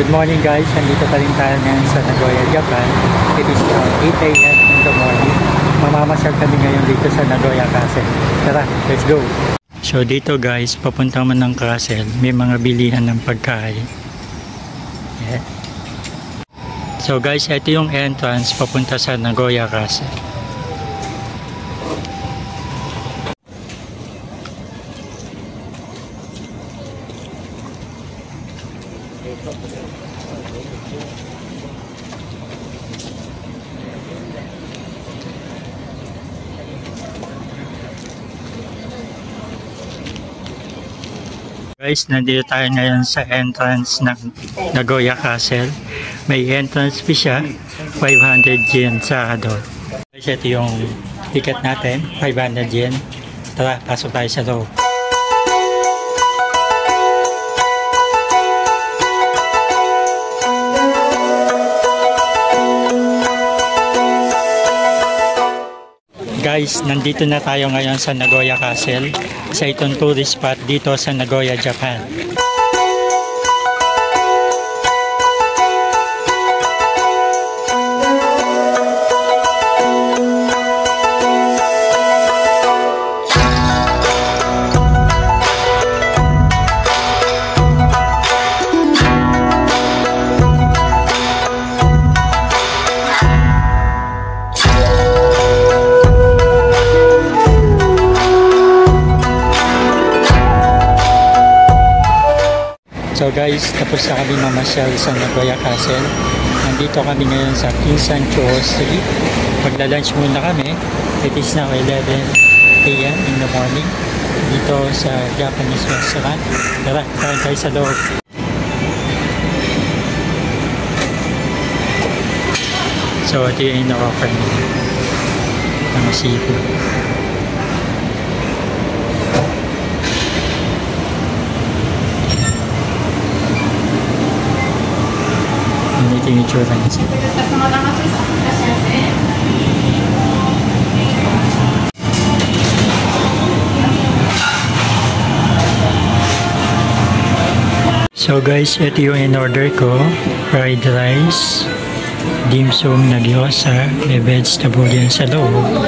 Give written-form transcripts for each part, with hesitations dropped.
Good morning guys, nandito pa rin tayo ngayon sa Nagoya, Japan. It is 8 AM in the morning. Mamamasyal kami ngayon dito sa Nagoya Castle. Tara, let's go! So dito guys, papunta man ng castle, may mga bilihan ng pagkain. Yeah. So guys, ito yung entrance papunta sa Nagoya Castle. Guys, nandito tayo ngayon sa entrance ng Nagoya Castle. May entrance fee siya, 500 yen sa door. Guys, ito yung ticket natin, 500 yen. Tara, pasok tayo sa loob. Guys, nandito na tayo ngayon sa Nagoya Castle, sa itong tourist spot dito sa Nagoya, Japan. So guys, tapos na kami mamasyal sa Nagoya Castle. Nandito kami ngayon sa Kinsan Chuo Street. Magla-lunch muna kami. It is now 11 AM in the morning. Dito sa Japanese restaurant. Tara, kain tayo sa loob. So ito yung ino-offer nila. Ang seafood. Ito yung itsura niya. So guys, ito yung in-order ko. Fried rice, dim sum na gyoza, may vegetable yan sa loob,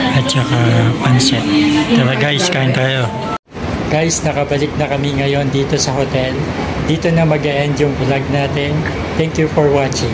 at saka pancit. Tara guys, kain tayo. Guys, nakabalik na kami ngayon dito sa hotel. Dito na mag-e-end yung vlog natin. Thank you for watching.